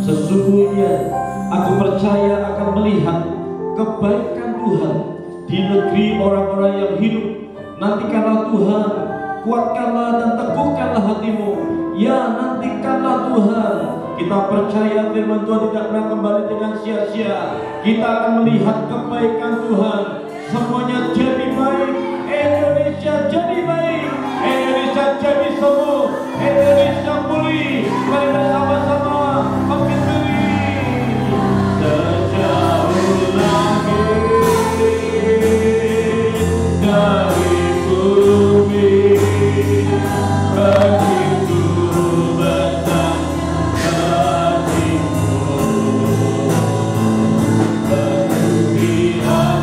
Sesungguhnya aku percaya akan melihat kebaikan Tuhan di negeri orang-orang yang hidup. Nantikanlah Tuhan, kuatkanlah dan teguhkanlah hatimu. Ya, nantikanlah Tuhan. Kita percaya firman Tuhan tidak pernah kembali dengan sia-sia. Kita akan melihat kebaikan Tuhan. Semuanya jadi baik. Indonesia jadi baik. Indonesia jadi sembuh. Indonesia pulih. Mari bersama-sama menggembiri. Sejauh langit dari bumi, begitu besar kasih-Mu. Penuhi hati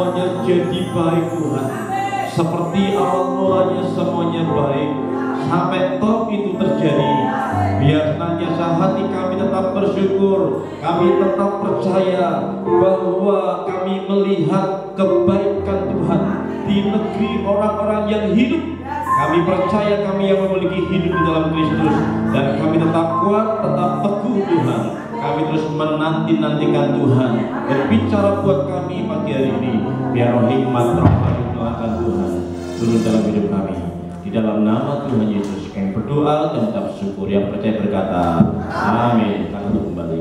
semuanya jadi baik Tuhan. Seperti awal mulanya semuanya baik, sampai top itu terjadi. Biar senantiasa hati kami tetap bersyukur, kami tetap percaya bahwa kami melihat kebaikan Tuhan di negeri orang-orang yang hidup. Kami percaya kami yang memiliki hidup di dalam Kristus, dan kami tetap kuat, tetap teguh Tuhan. Kami terus menanti-nantikan Tuhan berbicara buat kami pagi hari ini. Biar roh hikmat, rahmat, doakan Tuhan turun dalam hidup kami. Di dalam nama Tuhan Yesus kami berdoa dan tetap syukur. Yang percaya berkata amin. Kami kembali.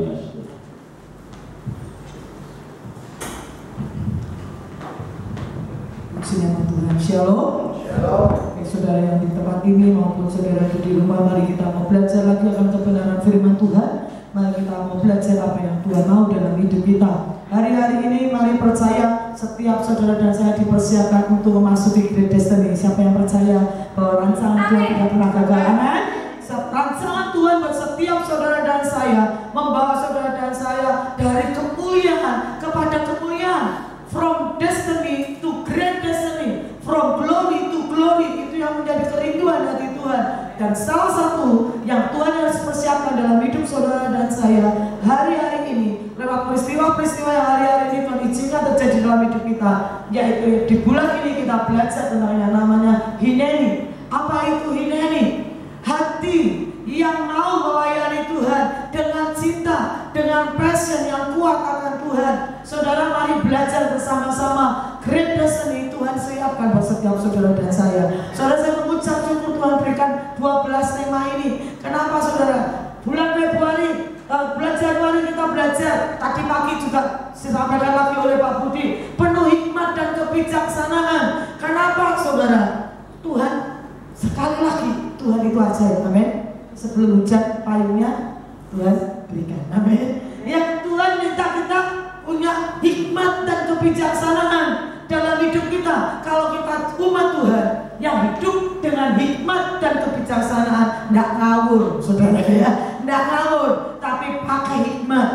Nama Tuhan. Shalom. Saudara yang di tempat ini maupun saudara di rumah, mari kita mau belajar lagi akan kebenaran firman Tuhan. Mari kita mau belajar apa yang Tuhan mau dalam hidup kita. Hari-hari ini mari percaya setiap saudara dan saya dipersiapkan untuk memasuki Great Destiny. Siapa yang percaya bahwa rancangan Tuhan tidak pernah gagal? Amin. Rancangan Tuhan buat setiap saudara dan saya, membawa saudara dan saya dari kemuliaan kepada kemuliaan. From destiny to great destiny, from glory to glory, itu yang menjadi kerinduan hati Tuhan. Dan salah satu yang Tuhan harus persiapkan dalam hidup saudara dan saya hari-hari ini, lewat peristiwa-peristiwa yang hari-hari ini Tuhan izinkan terjadi dalam hidup kita, yaitu di bulan ini kita belajar tentang yang namanya Hineni. Apa itu Hineni? Hati yang mau melayani Tuhan dengan cinta, dengan passion yang kuat akan Tuhan. Saudara, mari belajar bersama-sama. Great Destiny Tuhan siapkan buat setiap saudara dan saya. Saudara, saya mengucap syukur Tuhan berikan 12 tema ini. Kenapa saudara? Bulan Februari, bulan Januari kita belajar. Tadi pagi juga disampaikan lagi oleh Pak Budi, penuh hikmat dan kebijaksanaan. Kenapa saudara? Tuhan, sekali lagi Tuhan itu ajaib. Amin. Sebelum hujan payungnya Tuhan berikan. Amin. Yang Tuhan minta kita punya hikmat dan kebijaksanaan dalam hidup kita. Kalau kita umat Tuhan yang hidup dengan hikmat dan kebijaksanaan, tidak ngawur, saudara ya, tidak ngawur, tapi pakai hikmat.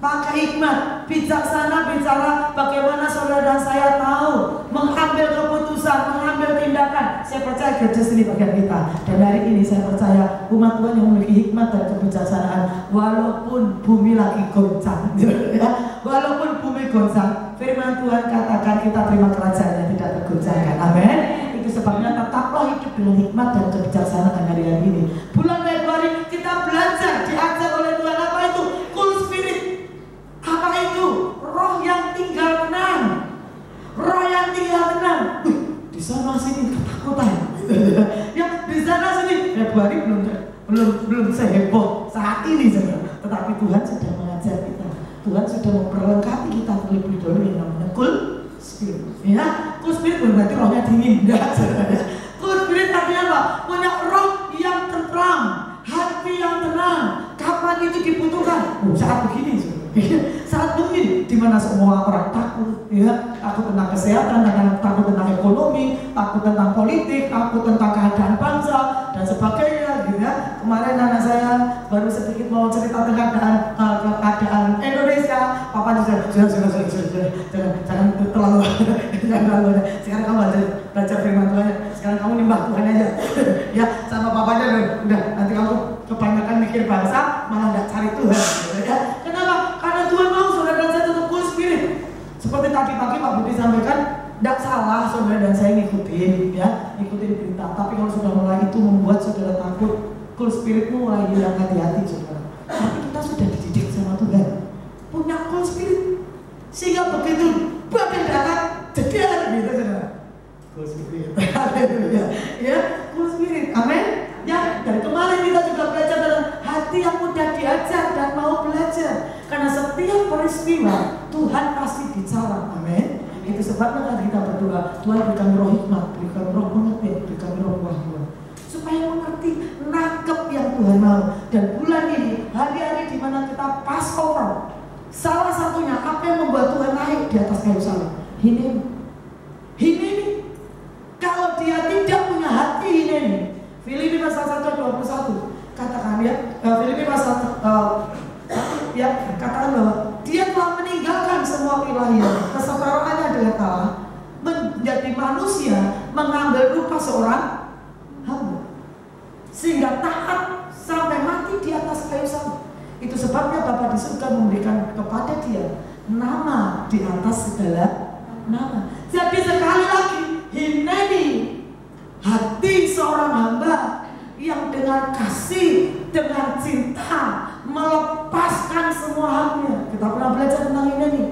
Pakai hikmat, bijaksana bicara bagaimana saudara dan saya tahu mengambil keputusan, mengambil tindakan. Saya percaya Gereja sini bagian kita. Dan hari ini saya percaya umat Tuhan yang memiliki hikmat dan kebijaksanaan, walaupun bumi lagi goncang, ya, walaupun bumi goncang, firman Tuhan katakan kita terima kerajaan yang tidak tergoncangkan. Amin. Itu sebabnya tetaplah hidup dengan hikmat dan kebijaksanaan hari-hari ini. Bulan Februari kita belajar, diajar oleh Tuhan apa itu? Cool Spirit. Apa itu? Roh yang tinggal tenang. Roh yang tinggal tenang. Di sana sini ketakutan. Ya, di sana sini Februari belum seheboh saat ini saudara. Tetapi Tuhan sudah mengajar kita. Tuhan sudah memperlengkapi kita terlebih dahulu yang namanya Cool Spirit. Ya, Cool Spirit bukan berarti rohnya dingin, enggak saudara. Cool Spirit artinya apa? Punya roh yang tenang, hati yang tenang. Kapan itu dibutuhkan? Saat begini saudara. Saat begini, di mana semua orang takut, ya, takut tentang kesehatan, takut tentang ekonomi, takut tentang politik, takut tentang keadaan bangsa dan sebagainya, gitu ya. Kemarin anak saya baru sedikit mau cerita tentang keadaan Indonesia. Papa jangan terlalu, sekarang kamu belajar firman Tuhan, sekarang kamu nyembah Tuhan aja, ya, sama papanya udah nanti kamu kebanyakan mikir bangsa malah nggak cari Tuhan, ya. Kenapa? Karena Tuhan mau saudara dan saya tetap Cool Spirit. Seperti tadi pagi Pak Budi sampaikan, tidak salah saudara dan saya ngikutin, ya, ngikutin berita. Tapi kalau sudah mulai itu membuat saudara takut, Cool Spiritmu mulai hilang hati-hati saudara. Tapi kita sudah dididik sama Tuhan, punya Cool Spirit, sehingga begitu badan darat jedar gitu saudara. Cool Spirit, haleluya, ya, Cool Spirit, amin. Ya, dari kemarin kita juga belajar dalam hati yang mudah diajar dan mau belajar. Karena setiap peristiwa Tuhan pasti bicara, amin. Itu sebabnya kan kita berdoa, Tuhan berikan roh hikmat, berikan roh pengertian, berikan roh wahyu, supaya mengerti, nangkep yang Tuhan mau. Dan bulan ini, hari-hari di mana kita Passover, salah satunya apa yang membuat Tuhan naik di atas kayu salib? Hineni. Kalau dia tidak punya hati Hineni, Filipi pasal 1:21 katakan ya, Filipi pasal 1 ya, katakan bahwa dia telah meninggalkan semua ilahian, kesetaraannya dengan Allah, mengambil rupa seorang hamba, sehingga taat sampai mati di atas kayu salib. Itu sebabnya Bapa di surga memberikan kepada dia nama di atas segala nama. Jadi sekali lagi, Hineni, hati seorang hamba yang dengan kasih, dengan cinta melepaskan semua haknya. Kita pernah belajar tentang Hineni.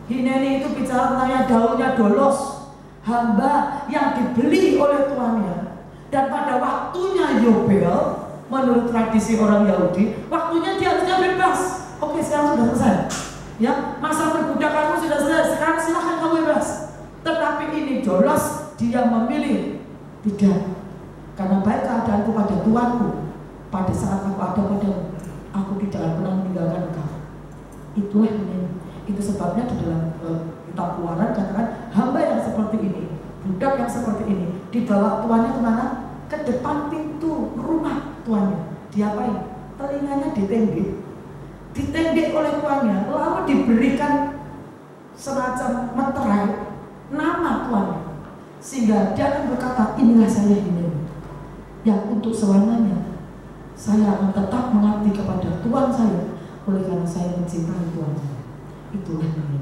Hineni itu bicara tentang daunnya Dolos, hamba yang dibeli oleh tuannya. Dan pada waktunya Yobel, menurut tradisi orang Yahudi, waktunya dia harusnya bebas. Oke, sekarang sudah selesai. Ya, masa perbudakanmu sudah selesai. Sekarang silahkan kamu bebas. Tetapi ini Dolos, dia memilih tidak. Karena baik keadaanku pada Tuanku, pada saat aku ada padamu, aku tidak akan pernah meninggalkan engkau. Itulah ini. Itu sebabnya di dalam kitab Keluaran katakan hamba yang seperti ini, budak yang seperti ini, dibawa tuannya kemana? Ke depan pintu rumah tuannya. Diapain? Telinganya ditendek oleh tuannya, lalu diberikan semacam meterai nama tuannya, sehingga dia akan berkata, inilah saya ini, yang untuk selamanya saya akan tetap mengabdi kepada Tuhan saya, oleh karena saya mencintai Tuhan saya. Itulah ini,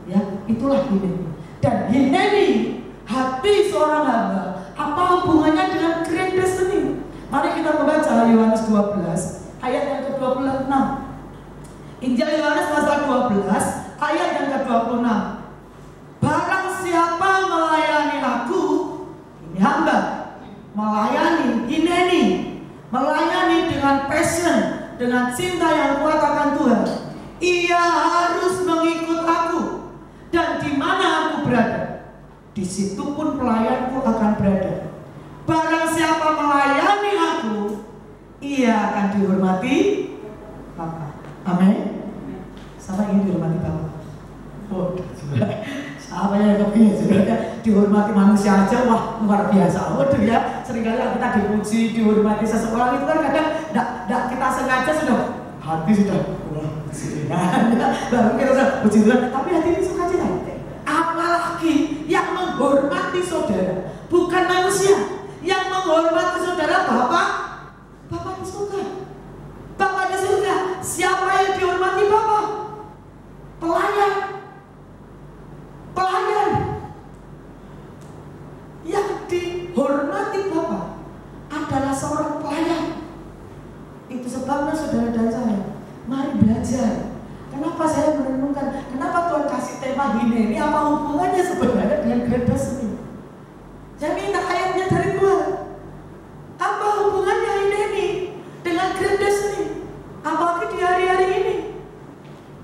ya, itulah ini. Dan Hineni, hati seorang hamba, apa hubungannya dengan Great Destiny? Mari kita membaca Yohanes 12 ayat yang ke-26. Injil Yohanes pasal 12 ayat yang ke-26. Barang siapa melayani aku, ini hamba, melayani, Hineni, melayani dengan passion, dengan cinta yang kuat akan Tuhan, ia harus mengikut aku. Dan di mana aku berada, di situ pun pelayanku akan berada. Barang siapa melayani aku, ia akan dihormati Bapa. Amin. Siapa ingin dihormati Bapa? Oh, siapa yang kepingin juga dihormati manusia aja, wah luar biasa. Waduh ya, seringkali kita dipuji, dihormati seseorang itu kan kadang tidak kita sengaja sudah hati sudah wah puji Tuhan, baru kita sudah puji Tuhan, tapi hati ini sukacita. Apalagi yang menghormati saudara bukan manusia, yang menghormati saudara Bapa di surga. Bapa di surga, siapa yang dihormati Bapa? Pelayan. Yang dihormati Bapa adalah seorang pelayan. Itu sebabnya saudara dan saya, mari belajar. Kenapa saya merenungkan, kenapa Tuhan kasih tema Hineni? Apa hubungannya sebenarnya dengan Great Destiny? Saya minta ayatnya dari Tuhan. Apa hubungannya Hineni dengan Great Destiny? Apalagi di hari-hari ini?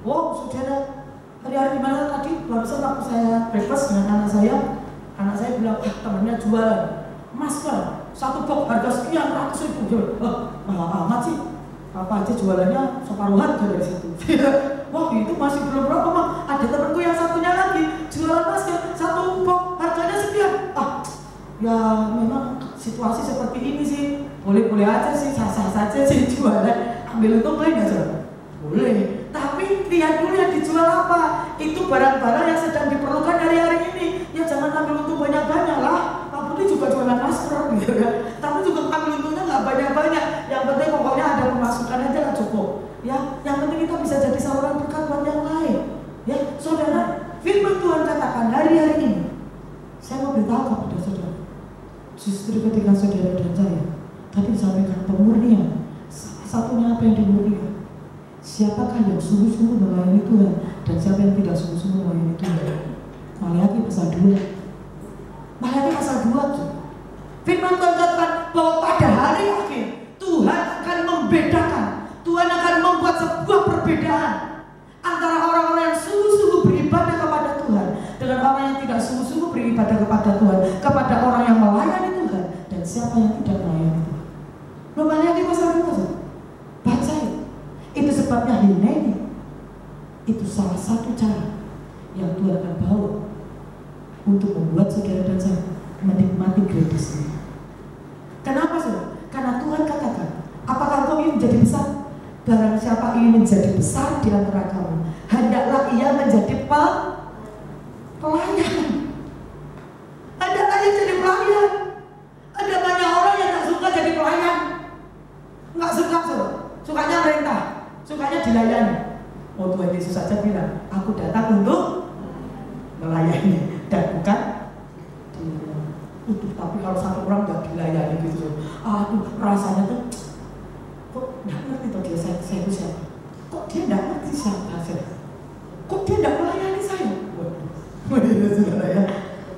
Wow, saudara, hari-hari dimana tadi barusan waktu saya breakfast dengan anak saya bilang, temannya jualan masker, satu box harga sekian ratus ribu. Mahal amat sih. Apa aja jualannya separuh harga dari situ. Wah, itu masih belum berapa, Mak. Ada temanku yang satunya lagi jualan masker, satu box harganya sekian. Ya memang situasi seperti ini sih, boleh-boleh aja sih, sah-sah saja sih jualan. Ambil untung boleh nggak, Saudara? Boleh. Tapi lihat dulu yang dijual apa. Itu barang-barang yang sedang diperlukan hari-hari ini. Ya jangan ambil untung banyak-banyak lah. Pak Budi juga jualan masker gitu kan. Tapi juga ambil untungnya nggak banyak-banyak. Yang penting pokoknya ada pemasukan aja lah cukup. Ya, yang penting kita bisa jadi saluran berkat buat yang lain. Ya, saudara, firman Tuhan katakan hari-hari ini, saya mau beritahu kepada saudara, justru ketika saudara dan saya tadi disampaikan pemurnian, salah satunya apa yang dimurnikan? Siapakah yang sungguh-sungguh melayani Tuhan dan siapa yang tidak sungguh-sungguh melayani Tuhan? Maleakhi pasal 2. Maleakhi pasal 2. Firman Tuhan katakan bahwa pada hari akhir Tuhan akan membedakan, Tuhan akan membuat sebuah perbedaan antara orang-orang yang sungguh-sungguh beribadah kepada Tuhan dengan orang yang tidak sungguh-sungguh beribadah kepada Tuhan, kepada orang yang melayani Tuhan dan siapa yang tidak melayani Tuhan. Maleakhi pasal 2. Baca itu sebabnya Hineni itu salah satu cara yang Tuhan akan bawa untuk membuat saudara dan saya menikmati Great Destiny. Kenapa saudara? Karena Tuhan katakan, apakah kau ingin menjadi besar? Barang siapa ingin menjadi besar di antara kamu, hendaklah ia menjadi pelayan. Hendaklah ia jadi pelayan. Tapi kalau satu orang nggak dilayani gitu, rasanya tuh kok nggak ngerti tuh dia saya itu siapa? Kok dia nggak ngerti siapa saya? Kok dia nggak melayani saya? Waduh, saudara ya.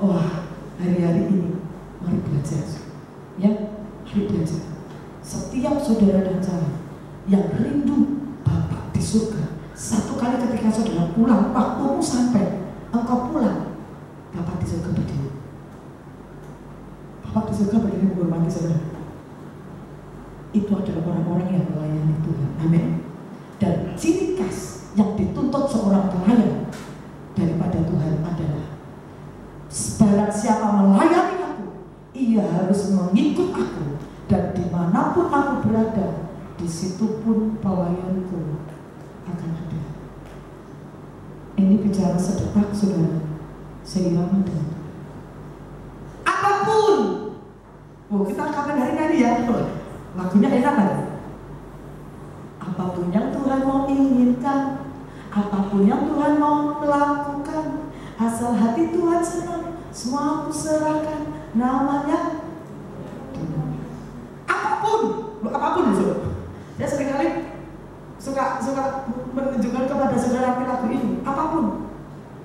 Wah, hari-hari ini mari belajar, ya, mari belajar. Setiap saudara dan saya yang rindu Bapa di surga, satu kali ketika saudara pulang, waktumu sampai, engkau pulang, Bapa di surga berdiri. Bapa di surga berdiri menghormati saudara. Itu adalah orang-orang yang melayani Tuhan. Amin. Dan ciri khas yang dituntut seorang pelayan daripada Tuhan adalah barang siapa melayani aku, ia harus mengikut aku, dan dimanapun aku berada, di situ pun pelayanku akan ada. Ini bicara sedetak saudara, seirama dengan apapun. Kita kapan hari ini ya, lagunya enak kan? Apapun yang Tuhan mau inginkan, apapun yang Tuhan mau melakukan, asal hati Tuhan senang, semua aku serahkan, namanya apapun saudara. Saya seringkali suka menunjukkan kepada saudara lagu ini, apapun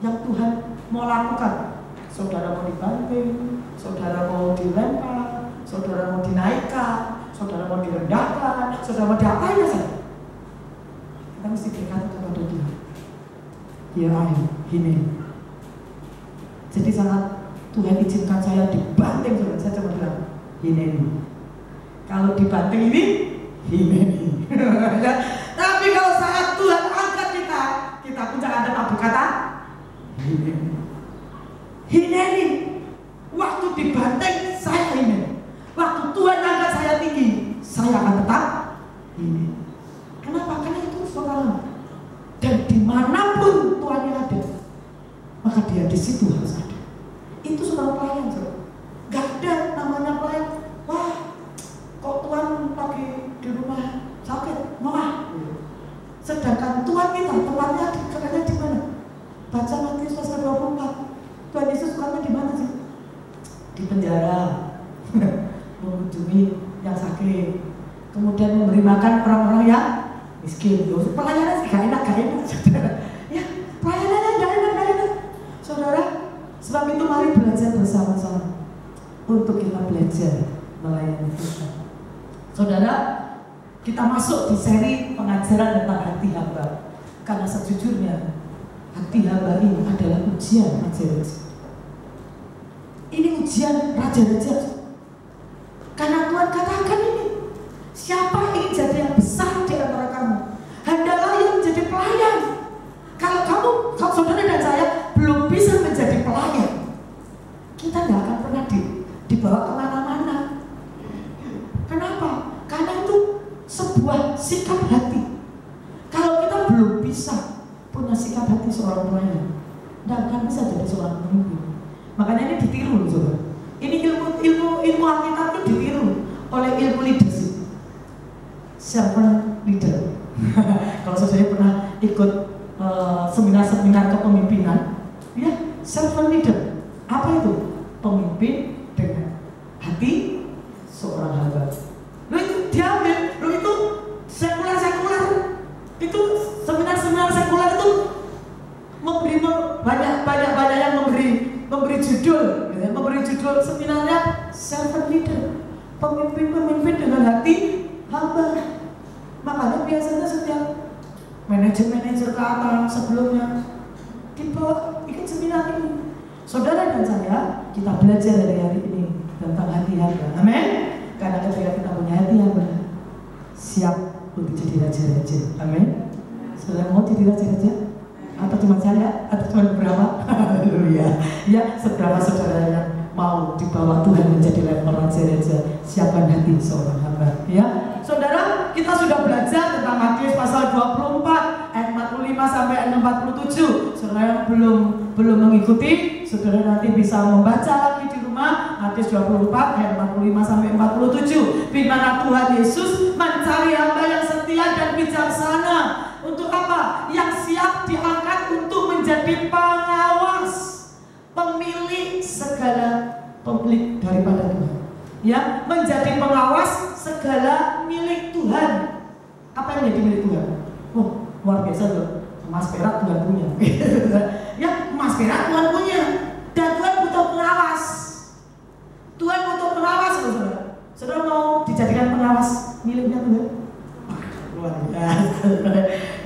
yang Tuhan mau lakukan, saudara mau dibanting, saudara mau dilempar, saudara mau dinaikkan, saudara mau direndahkan, saudara mau diapain ya saya? Kita mesti berkata kepada Tuhan, ya ayo, ini. Jadi saat Tuhan izinkan saya dibanting, saya coba bilang, ini. Kalau dibanting ini. Tapi kalau saat Tuhan angkat kita pun jangan ada apa berkata, ini. Waktu dibanting saya ini. Waktu Tuhan angkat saya tinggi, saya akan tetap ini. Kenapa? Karena itu saudara. Dan dimanapun Tuhan yang ada, maka dia di situ harus ada. Itu saudara pelayan, saudara. Gak ada namanya pelayan. Wah, kok Tuhan lagi di rumah sakit, mama. Sedangkan Tuhan kita tempatnya kerjanya di mana? Baca Matius pasal 24. Tuhan Yesus tempatnya di mana sih? Di penjara, mengunjungi yang sakit, kemudian memberi makan orang-orang yang miskin. Pelayanan sih gak enak, saudara. Ya, pelayanannya gak enak. Saudara, sebab itu mari belajar bersama-sama untuk kita belajar melayani Tuhan. Saudara, kita masuk di seri pengajaran tentang hati hamba. Karena sejujurnya hati hamba ini adalah ujian raja-raja. Ini ujian raja-raja. Karena Tuhan katakan ini, siapa ingin jadi yang besar di antara kamu, hendaklah yang menjadi pelayan. Kalau saudara dan saya belum bisa menjadi pelayan, kita nggak akan pernah dibawa kemana-mana. Kenapa? Karena itu sebuah sikap hati. Kalau kita belum bisa punya sikap hati seorang pelayan, nggak akan bisa jadi seorang pemimpin. Makanya ini ditiru loh saudara. Ini ilmu Alkitab itu ditiru oleh ilmu leadership, servant leader. Kalau saya pernah ikut seminar kepemimpinan, ya servant leader. Apa itu? Pemimpin dengan hati seorang hamba. Loh itu diambil, loh itu sekular. Itu seminar sekular itu memberi banyak yang memberi judul, ya, memberi judul seminarnya servant leader, pemimpin dengan hati hamba. Makanya biasanya setiap manajer ke atas sebelumnya dibawa ikut seminar ini. Saudara dan saya, kita belajar dari hari ini tentang hati hamba. Amin. Karena ketika kita punya hati hamba, siap untuk jadi raja-raja. Amin. Saudara mau jadi raja-raja? Atau cuma saya? Atau cuma beberapa? Haleluya. Ya, seberapa saudara yang mau dibawa Tuhan menjadi level raja-raja, siapkan hati seorang hamba. Ya, saudara, kita sudah belajar tentang Matius pasal 24 ayat 45 sampai ayat 47. Saudara yang belum mengikuti, saudara nanti bisa membaca lagi di rumah Matius 24 ayat 45 sampai 47. Di mana Tuhan Yesus mencari hamba yang setia dan bijaksana. Untuk apa? Yang siap diangkat untuk menjadi pengawas, pemilik segala pemilik daripada Tuhan. Ya, menjadi pengawas segala milik Tuhan. Apa yang menjadi milik Tuhan? Oh, luar biasa loh. Emas perak Tuhan punya. Ya, emas perak Tuhan punya. Dan Tuhan butuh pengawas. Tuhan butuh pengawas, saudara. Saudara mau dijadikan pengawas miliknya Tuhan? Luar biasa.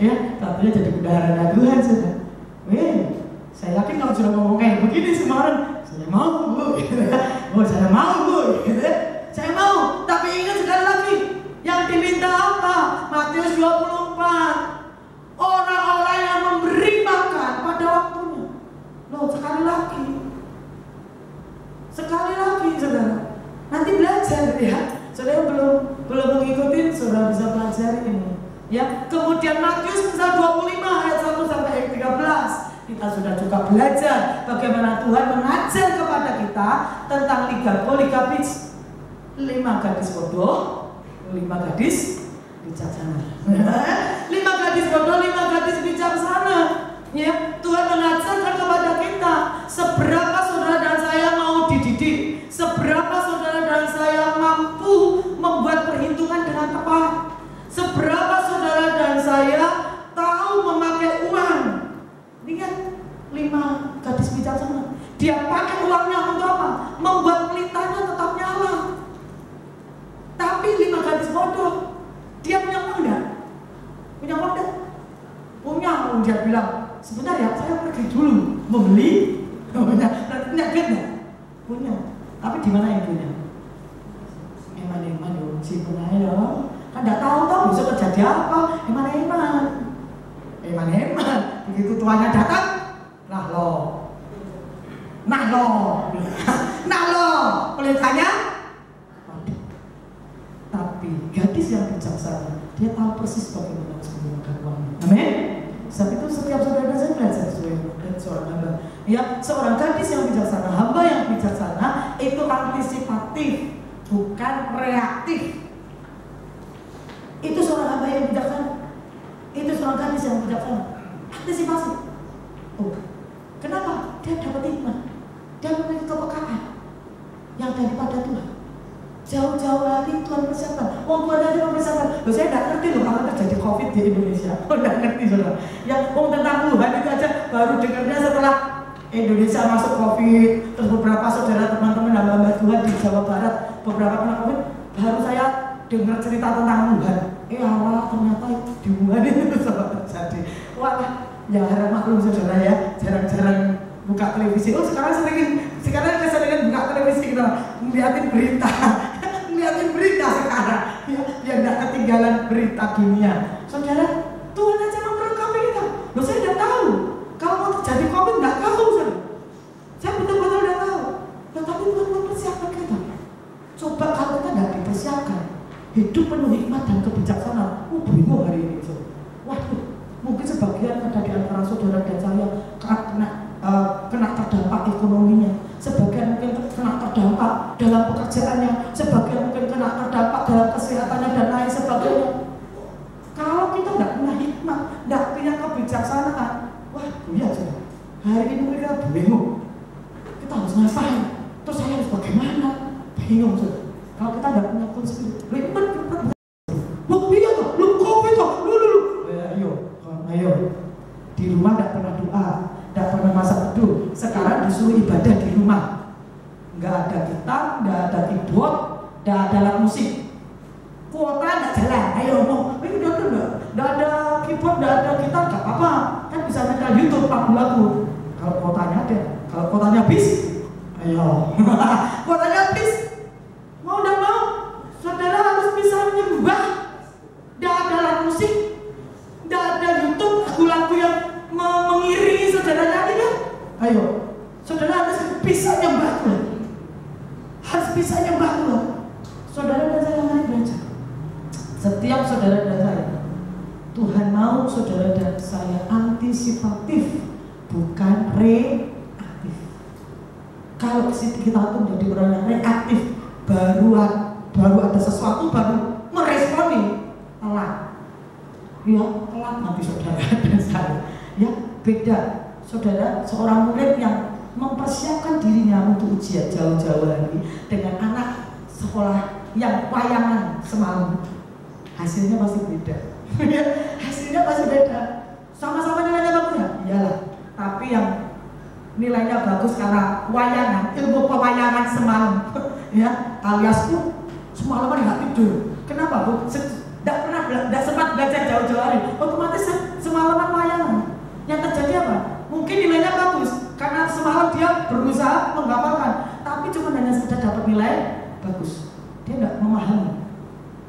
Ya, tentunya jadi bendahara Tuhan, saudara. Saya yakin kalau sudah ngomong kayak begini semua orang, saya mau Bu, oh saya mau Bu, saya mau. Tapi ingat sekali lagi, yang diminta apa? Matius 24. Orang-orang yang memberi makan pada waktunya. Loh, sekali lagi, saudara. Nanti belajar ya. Saudara belum mengikuti, saudara bisa belajar ini. Ya, kemudian Matius pasal 25 ayat 1 sampai ayat 13. Kita sudah juga belajar bagaimana Tuhan mengajar kepada kita tentang liga bis, 5 gadis bodoh, 5 gadis bijaksana. 5 gadis bodoh, 5 gadis bijaksana. Ya, Tuhan mengajarkan kepada kita seberapa saudara dan saya mau dididik, seberapa saudara dan saya mampu membuat perhitungan dengan tepat, seberapa saudara dan saya tahu memakai uang. Lihat 5 gadis bijaksana. Dia pakai uangnya untuk apa? Membuat pelitanya tetap nyala. Tapi 5 gadis bodoh, dia punya uang enggak? Punya uang enggak? Punya. Dia bilang, sebentar ya, saya pergi dulu membeli. Punya duit enggak? Punya. Tapi di mana yang punya? Eman yo, simpen aja dong. Kan enggak tahu besok terjadi apa. Eman. Begitu tuannya datang, nah lo, pelitanya. Tapi gadis yang bijaksana, dia tahu persis bagaimana harus menggunakan uangnya. Amin. Sebab itu setiap saudara dan saya belajar sebagai seorang hamba. Ya, seorang gadis yang bijaksana, hamba yang bijaksana itu antisipatif, bukan reaktif. Itu seorang hamba yang bijaksana. Itu seorang gadis yang bijaksana. Antisipasi. Oh, kenapa? Dia dapat hikmah. Dia memiliki kepekaan yang daripada Tuhan. Jauh-jauh hari Tuhan persiapkan. Tuhan aja mempersiapkan. Loh, saya tidak ngerti loh kalau terjadi COVID di Indonesia. Tidak ngerti saudara. Yang tentang Tuhan itu aja baru dengarnya setelah Indonesia masuk COVID. Terus beberapa saudara teman-teman hamba-hamba Tuhan di Jawa Barat beberapa kena COVID, baru saya dengar cerita tentang Tuhan. Allah ternyata di Wuhan itu terjadi. Wah, ya harap maklum saudara ya, jarang-jarang buka televisi. Oh, sekarang keseringan buka televisi kita ngeliatin berita sekarang. Ya enggak ketinggalan berita dunia. Saudara, Tuhan aja memperlengkapi kita. Loh, saya tidak tahu kalau mau terjadi COVID, enggak tahu saudara. Saya betul-betul tidak tahu. Tetapi Tuhan mempersiapkan kita. Coba kalau kita enggak dipersiapkan, hidup penuh hikmat dan kebijaksanaan. Bingung hari ini saudara. Waduh, mungkin sebagian ada di antara saudara dan saya kena terdampak ekonominya, sebagian mungkin kena terdampak dalam pekerjaannya, sebagian mungkin kena terdampak dalam kesehatannya dan lain sebagainya. Kalau kita tidak punya hikmah, tidak punya kebijaksanaan, wah ya saudara, hari ini mereka bingung. Kita harus ngapain? Terus saya harus bagaimana? Bingung saudara. Kalau kita tidak punya konsep, ayo, di rumah tidak pernah doa, tidak pernah masak teduh. Sekarang disuruh ibadah di rumah. Nggak ada gitar, nggak ada keyboard, nggak ada alat musik. Kuota nggak jalan. Ayo mau, ini nggak ada keyboard, nggak ada gitar, nggak apa-apa. Kan bisa nyetel YouTube lagu-lagu. Kalau kuotanya ada, kalau kuotanya habis, ayo. Kuotanya habis, mau dan mau, saudara harus bisa menyembah. Nggak ada alat musik, nggak ada YouTube, lagu-lagu yang mengiringi saudara nyanyi kan? Ayo, saudara harus bisa nyembah Tuhan. Harus bisa nyembah Tuhan. Saudara dan saya mari belajar. Setiap saudara dan saya, Tuhan mau saudara dan saya antisipatif, bukan reaktif. Kalau kita itu menjadi orang yang reaktif, baru ada sesuatu baru meresponi, telat. Ya, telat nanti saudara dan saya. Ya, beda. Saudara, seorang murid yang mempersiapkan dirinya untuk ujian jauh-jauh hari dengan anak sekolah yang wayangan semalam. Hasilnya pasti beda. Hasilnya pasti beda. Sama-sama nilainya bagus ya? Iyalah. Tapi yang nilainya bagus karena wayangan, ilmu pewayangan semalam, ya, alias semalaman nggak tidur. Kenapa Bu? Tidak sempat belajar jauh-jauh hari. Otomatis semalaman wayangan. Yang terjadi apa? Mungkin nilainya bagus karena semalam dia berusaha menghafalkan, tapi cuma hanya sekedar dapat nilai bagus. Dia tidak memahami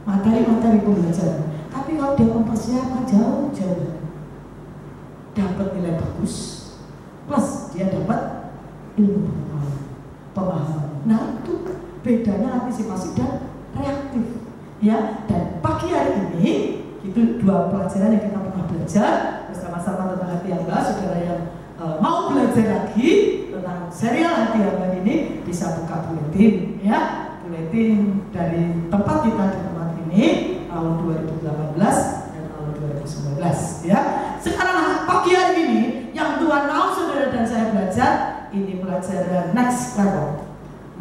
materi-materi pembelajaran. Tapi kalau dia mempersiapkan jauh-jauh, dapat nilai bagus, plus dia dapat ilmu pemahaman. Nah itu bedanya antisipasi dan reaktif, ya. Dan pagi hari ini itu dua pelajaran yang kita pernah belajar bersama-sama tentang hati hamba. Saudara yang mau belajar lagi tentang serial hati hamba ini bisa buka buletin, ya, buletin dari tempat kita di tempat ini tahun 2018 dan tahun 2019, ya. Sekarang pagi hari ini yang Tuhan mau saudara dan saya belajar ini pelajaran next level.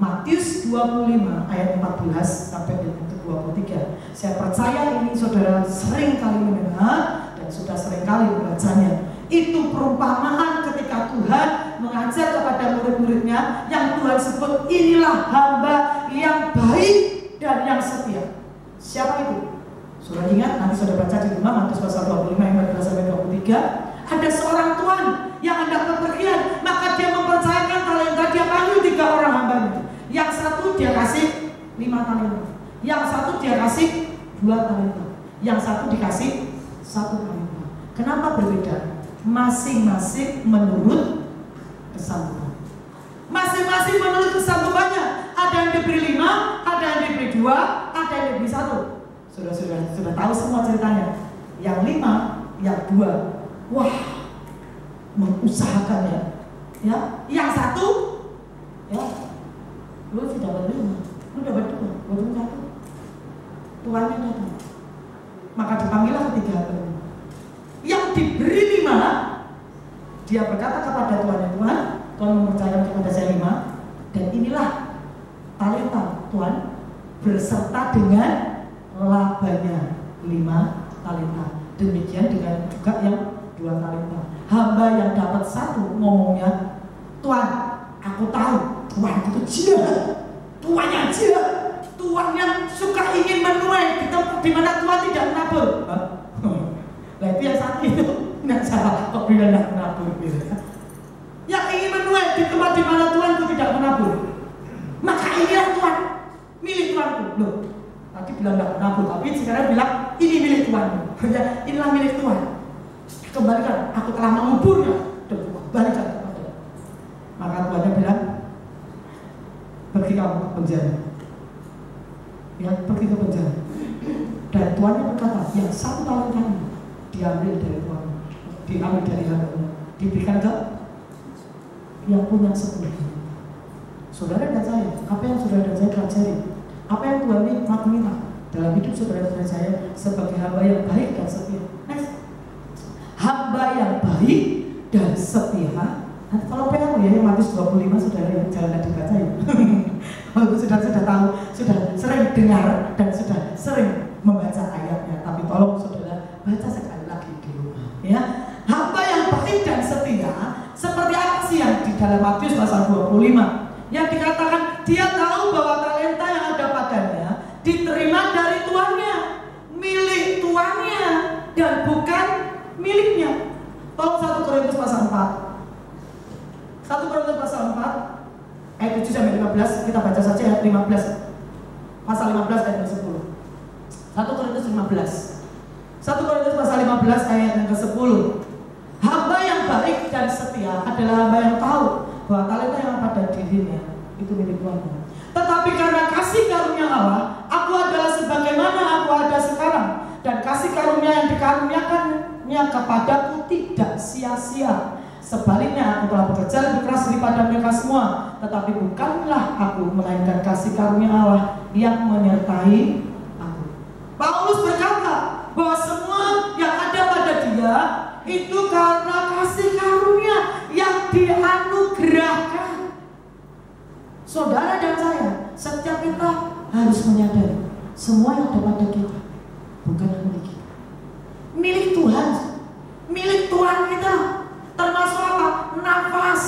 Matius 25 ayat 14 sampai dengan 23. Saya percaya ini saudara sering kali mendengar dan sudah sering kali membacanya. Itu perumpamaan ketika Tuhan mengajar kepada murid-muridnya yang Tuhan sebut inilah hamba yang baik dan yang setia. Siapa itu? Saudara ingat, nanti saudara baca di rumah Matius pasal 25 ayat 14 sampai 23. Ada seorang tuan yang hendak bepergian, maka dia mempercayakan talenta, dia panggil 3 orang hambanya. Yang satu dia kasih 5 talenta, yang satu dia kasih 2 talenta, yang satu dikasih 1 talenta. Kenapa berbeda? Masing-masing menurut kesanggupan. Masing-masing menurut kesanggupannya. Ada yang diberi 5, ada yang diberi 2, ada yang diberi 1. Sudah tahu semua ceritanya. Yang 5, yang 2, wah, mengusahakannya. Ya, yang 1, ya, lu sudah dapat 5, lu dapat 2, baru 1. Tuannya datang, maka dipanggillah ketiga hambanya. Yang diberi 5, dia berkata kepada tuannya, Tuhan mempercayakan kepada saya 5, dan inilah talenta Tuhan berserta dengan labanya 5 talenta. Demikian dengan juga yang 2 talenta. Hamba yang dapat 1 ngomongnya, Tuhan, aku tahu Tuhan itu jahat, Tuhan yang jahat, Tuhan yang suka ingin menuai di mana Tuhan tidak menabur. Nah itu yang satu itu tidak salah, kok bila tidak menabur gitu. Yang ingin menuai di tempat di mana Tuhan itu tidak menabur. Maka inilah Tuhan, milik Tuhanku. Loh, tadi bilang tidak menabur, tapi sekarang bilang ini milik Tuhanmu. Inilah milik Tuhan. Kembalikan, aku telah menguburnya dan kembalikan kepada. Maka Tuhannya bilang, pergi kamu ke penjara. Ya, pergi ke penjara. Dan Tuhannya berkata, yang 1 talenta ini diambil dari Tuhan, diambil dari hambanya, diberikan ke yang punya 10. Saudara dan saya, apa yang saudara dan saya pelajari, apa yang Tuhan minta dalam hidup saudara dan saya sebagai hamba yang baik dan setia. Next, hamba yang baik dan setia. Nanti kalau pengen ya Matius 25 saudara yang jangan dibaca ya. Kalau sudah tahu, sudah sering dengar dan sudah sering membaca ayatnya, tapi tolong saudara baca sekali lagi di rumah, ya. Hamba yang baik dan setia seperti apa sih yang di dalam Matius pasal 25 yang dikatakan dia tahu bahwa talenta yang ada padanya diterima dari tuannya, milik tuannya dan bukan miliknya. Tolong 1 Korintus pasal 4. 1 Korintus pasal 4 ayat 7 sampai 15, kita baca saja ayat 15. Pasal 15 ayat 10. 1 Korintus 15. 1 Korintus pasal 15 ayat yang ke-10. Hamba yang baik dan setia adalah hamba yang tahu bahwa talenta yang pada dirinya itu milik Tuhannya. Tetapi karena kasih karunia Allah, aku adalah sebagaimana aku ada sekarang, dan kasih karunia yang dikaruniakannya kepadaku tidak sia-sia. Sebaliknya aku telah bekerja lebih keras daripada mereka semua, tetapi bukanlah aku, melainkan kasih karunia Allah yang menyertai aku. Paulus berkata bahwa semua yang ada pada dia itu karena kasih karunia yang dianugerahkan. Saudara dan saya, setiap kita harus menyadari semua yang ada pada kita bukan milik kita, milik Tuhan, milik Tuhan kita. Termasuk apa? Nafas.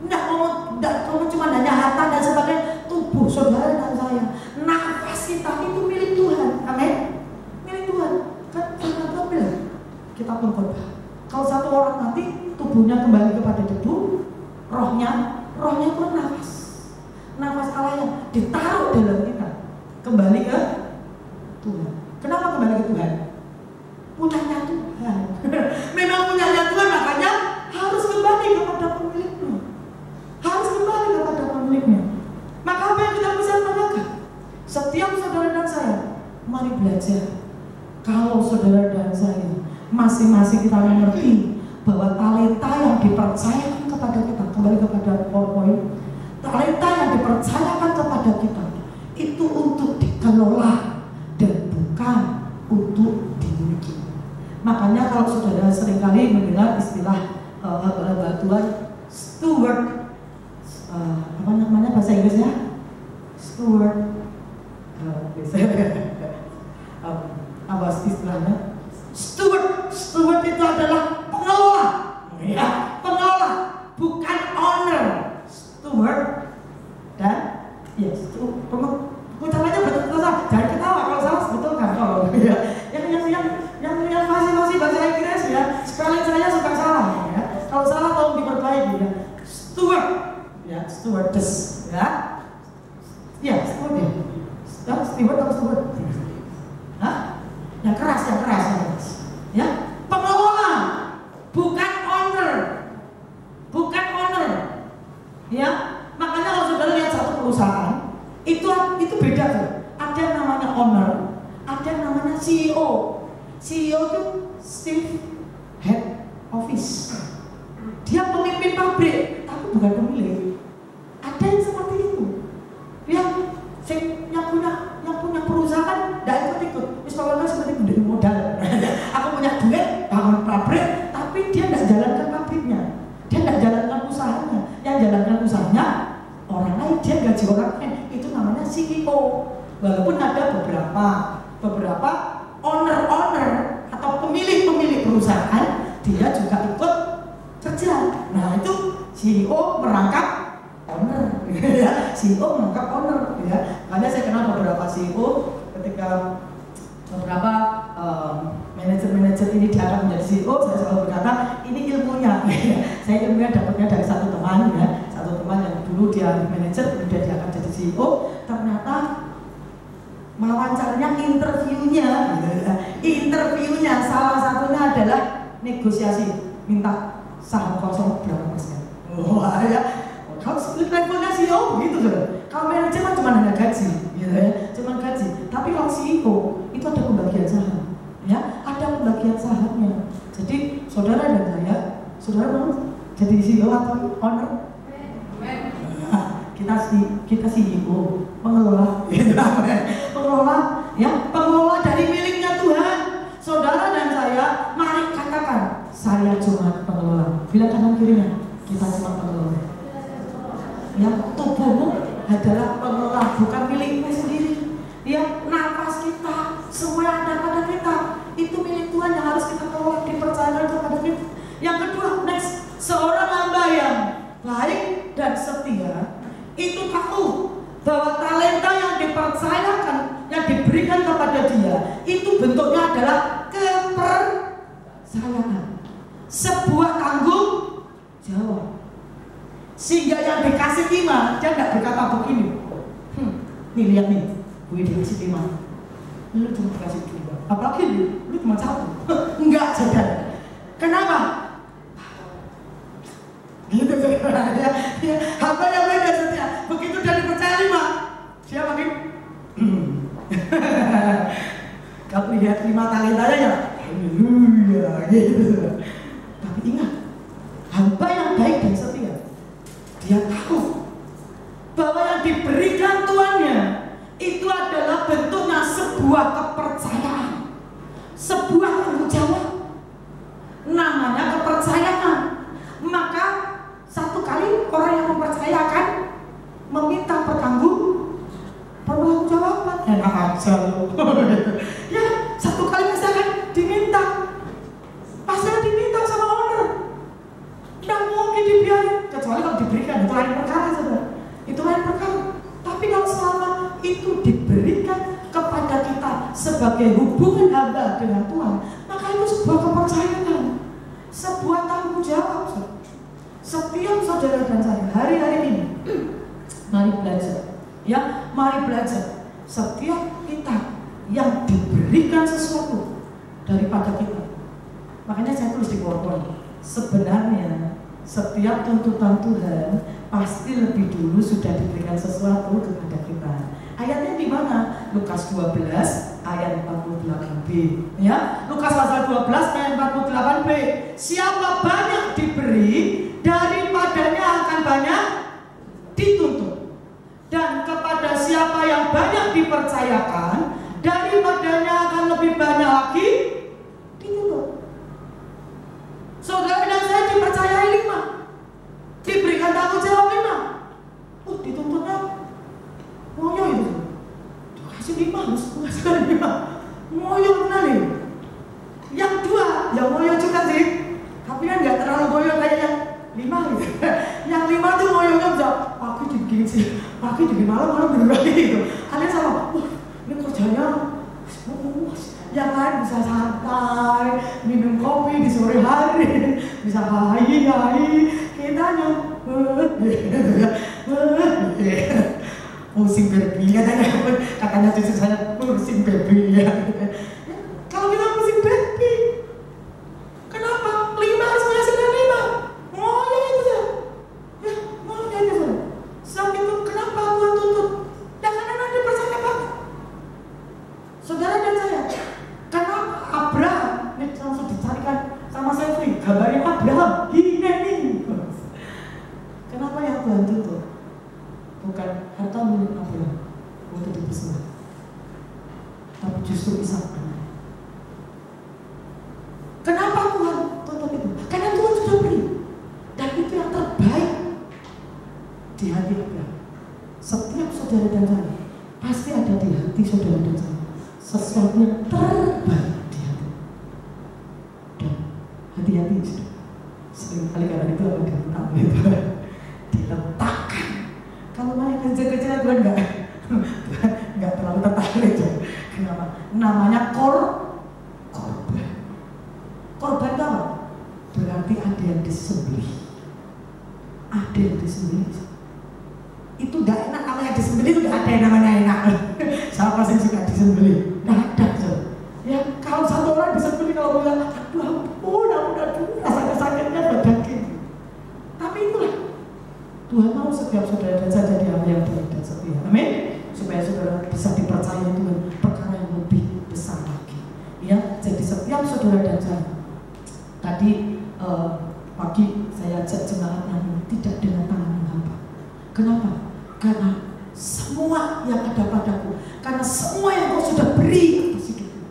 Tidak cuma hanya harta dan sebagainya, tubuh saudara dan saya, nafas kita itu milik Tuhan. Amin. Milik Tuhan. Kan Tuhan bilang kita berkorban. Kalau satu orang mati, tubuhnya kembali kepada debu, rohnya itu nafas. Nafas Allah yang ditaruh dalam kita kembali ke Tuhan. Kenapa kembali ke Tuhan? Punyanya Tuhan. Memang punyanya Tuhan, makanya harus kembali kepada pemiliknya. Harus kembali kepada pemiliknya. Maka apa yang kita bisa lakukan? Setiap saudara dan saya, mari belajar. Kalau saudara dan saya masing-masing kita mengerti bahwa talenta yang dipercayakan kepada kita, kembali kepada poin, talenta yang dipercayakan kepada kita itu untuk dikelola dan bukan untuk dimiliki. Makanya kalau saudara seringkali mendengar istilah hamba Tuhan steward, apa namanya bahasa Inggrisnya? Steward, apa istilahnya? Steward itu adalah pengelola, ya, pengelola, bukan owner. Steward dan yes, ucapannya betul-betul salah. Jangan ketawa kalau salah, betul kan? Kalau ya, yang masih bahasa Inggris ya, spelling saya suka salah ya. Kalau salah tolong diperbaiki ya. Steward, ya, stewardess, ya, ya, steward ya. Steward atau steward? Hah? Yang keras. Ya, pengelola, bukan owner. Ya, makanya kalau saudara lihat satu perusahaan, itu beda tuh. Ada yang namanya owner, ada yang namanya CEO. CEO itu chief head office. Dia pemimpin pabrik, tapi bukan pemilik. Ada yang seperti itu. Yang punya perusahaan tidak ikut-ikut. Misalnya seperti gede modal. Aku punya duit, bangun pabrik, tapi dia tidak jalankan pabriknya. Dia tidak jalankan usahanya. Yang jalankan usahanya orang lain, dia gaji orang lain. Itu namanya CEO. Walaupun ada beberapa owner atau pemilik perusahaan, dia juga ikut kerja. Nah itu CEO merangkap owner, ya. CEO merangkap owner, ya. Makanya saya kenal beberapa CEO ketika beberapa manajer ini diangkat menjadi CEO, saya selalu berkata ini ilmunya. Saya ilmunya dapatnya dari satu teman, ya. Satu teman yang dulu dia manajer, kemudian dia akan jadi CEO. Ternyata wawancaranya, interviewnya salah satunya adalah negosiasi, minta saham kosong berapa persen. Wah, ya. Kalau levelnya CEO begitu saudara. Kalau manajer kan cuma hanya gaji, gitu ya, cuma gaji. Tapi kalau CEO itu ada pembagian saham, ya, ada pembagian sahamnya. Jadi saudara dan saya, saudara mau jadi CEO atau owner? Kita CEO, pengelola, pengelola dari miliknya Tuhan. Saudara dan saya, mari katakan, saya cuma pengelola. Bila kanan kirinya, kita cuma pengelola. Ya, tubuhmu adalah pengelola, bukan milikmu sendiri. Ya, nafas kita, semua yang ada pada kita, itu milik Tuhan yang harus kita kelola, dipercayakan kepada kita. Yang kedua, next, seorang hamba yang baik dan setia itu tahu bahwa talenta yang dipercayakan, yang diberikan kepada dia, itu bentuknya adalah kepercayaan, sebuah tanggung jawab. Sehingga yang dikasih 5, dia tidak berkata begini, nih lihat nih, gue dikasih 5, lu cuma dikasih 2, apalagi lu cuma 1. Enggak, saudara. Kenapa? Gitu ya. Hamba yang baik dan setia, begitu dia dipercaya 5, dia makin kalau lihat 5 talentanya ya haleluya gitu. Tapi ingat, hamba yang baik dan setia, dia tahu bahwa yang diberikan Tuannya itu adalah bentuknya sebuah kepercayaan, sebuah tanggung jawab. Namanya kepercayaan. Maka aja lo. Ya, satu kali pasti akan diminta. Pasti akan diminta sama owner. Nggak mungkin dibiarin, kecuali kalau diberikan, itu lain perkara saudara. Itu lain perkara. Tapi kalau selama itu diberikan kepada kita sebagai hubungan hamba dengan Tuhan, maka itu sebuah kepercayaan, sebuah tanggung jawab. Setiap saudara dan saya hari-hari ini, mari belajar, ya, mari belajar. Setiap kita yang diberikan sesuatu daripada kita, makanya saya tulis di PowerPoint. Sebenarnya setiap tuntutan Tuhan pasti lebih dulu sudah diberikan sesuatu kepada kita. Ayatnya di mana? Lukas 12 ayat 48b. Ya, Lukas pasal 12 ayat 48b. Siapa banyak diberi, daripadanya akan banyak dituntut. Dan kepada siapa yang banyak dipercayakan, daripadanya akan lebih banyak lagi dituntut. Saudara dan saya dipercayai 5, diberikan tanggung jawab 5. Dituntutnya ngoyo itu. Kasih 5, harus kasih 5. Ngoyo benar nih. Yang 2, ya ngoyo juga sih. Tapi kan nggak terlalu ngoyo kayak yang 5 gitu. Yang 5 tuh ngoyonya bisa pagi dibikin sih, pagi dibikin malam bener gitu. Kalian sama, ini kerjanya yang lain bisa santai, minum kopi di sore hari, bisa hai, kita pusing baby, katanya cucu saya pusing baby ya. Kalau kita pusing baby, kenapa? 5 harus menghasilkan 5. Oh ya itu saja. Ya, mau ya itu saja. Sebab itu kenapa Tuhan tuntut? Ya karena nanti percaya banget. Saudara dan saya, kenapa Abraham? Ini langsung dicarikan sama saya free. Gambarnya Abraham, ini. Kenapa yang Tuhan tuntut? Bukan harta milik Abraham untuk dipersembahkan, tapi justru Ishak. Kenapa Tuhan tuntut itu? Karena Tuhan sudah beri, dan itu yang terbaik di hati Abraham. Setiap saudara dan saya pasti ada di hati saudara dan saya sesuatu yang terbaik di hati. Dan hati-hati sudah. Seringkali karena itu apa diletakkan itu diletakkan. Kalau mau yang kecil-kecil Tuhan nggak terlalu tertarik. Kenapa? Namanya korban. Korban itu apa? Berarti ada yang disembelih. Ada yang disembelih. Itu udah enak, kalau yang disembelih itu udah ada yang namanya enak. Siapa sih suka disembelih? Nggak ada tuh. Ya kalau satu orang disembelih, kalau bilang aduh, rasanya sakitnya berdaging. Tapi itulah Tuhan mau setiap saudara dan saya jadi hamba yang baik dan setia. Amin. Supaya saudara bisa dipercaya dengan perkara yang lebih besar lagi. Ya, jadi setiap saudara dan saya. Tadi pagi saya ajak jemaat yang tidak dengan tangan yang hampa. Kenapa? Karena semua yang ada padaku, karena semua yang Kau sudah beri atas hidupku.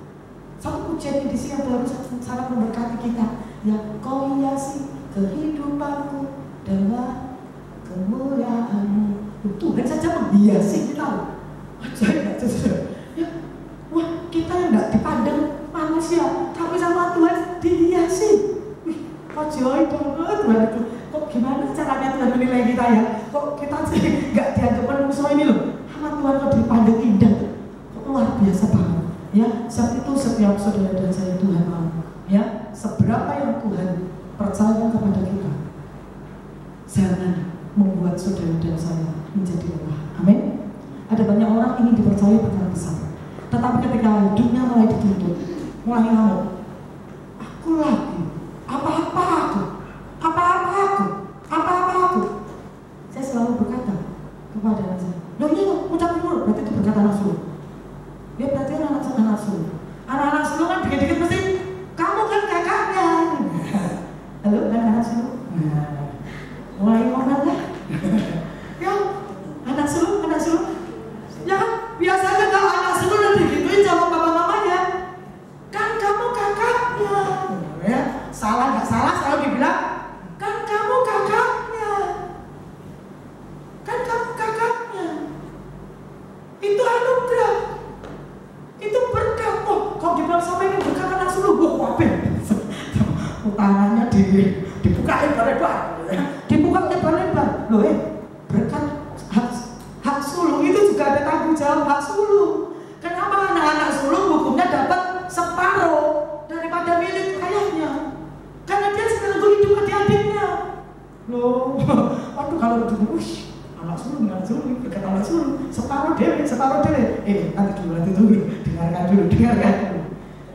Satu pujian di sini yang baru sangat memberkati kita. Ya, Kau hiasi kehidupanku dengan kemuliaan-Mu. Tuhan saja menghiasi kita. Ajaib aja saudara. Ya, wah kita yang nggak dipandang manusia, tapi sama Tuhan dihiasi. Wih, ajaib banget Tuhan itu. Kok gimana caranya Tuhan menilai kita ya? Kok kita sih nggak dianggap manusia ini loh? Sama Tuhan kok dipandang indah. Kok luar biasa banget. Ya, saat itu setiap saudara dan saya Tuhan mau. Ya, seberapa yang Tuhan percaya kepada kita. Jangan membuat saudara dan saya menjadi lemah. Amin. Ada banyak orang ingin dipercaya perkara besar, tetapi ketika hidupnya mulai dituntut, mulai ngamuk, aku lagi, apa-apa aku. Saya selalu berkata kepada anak saya, loh iya, ucap dulu, berarti itu berkata anak sulung. Dia berarti anak sulung. Anak-anak sulung kan dikit-dikit mesti, kamu kan kakaknya. Halo, kan anak sulung. Mulai ngomong lah. Ya, anak sulung. Ya kan, biasanya kalau anak sulung udah digituin sama papa-mamanya, kan kamu kakaknya. Ya, salah nggak salah selalu dibilang, kan kamu kakaknya. Itu anugerah. jawab hak sulung. Kenapa anak-anak sulung hukumnya dapat separuh daripada milik ayahnya? Karena dia sedang hidup adik-adiknya. Loh, waduh kalau dulu, anak sulung, dekat anak sulung, separuh deh. Nanti dulu, dengarkan dulu.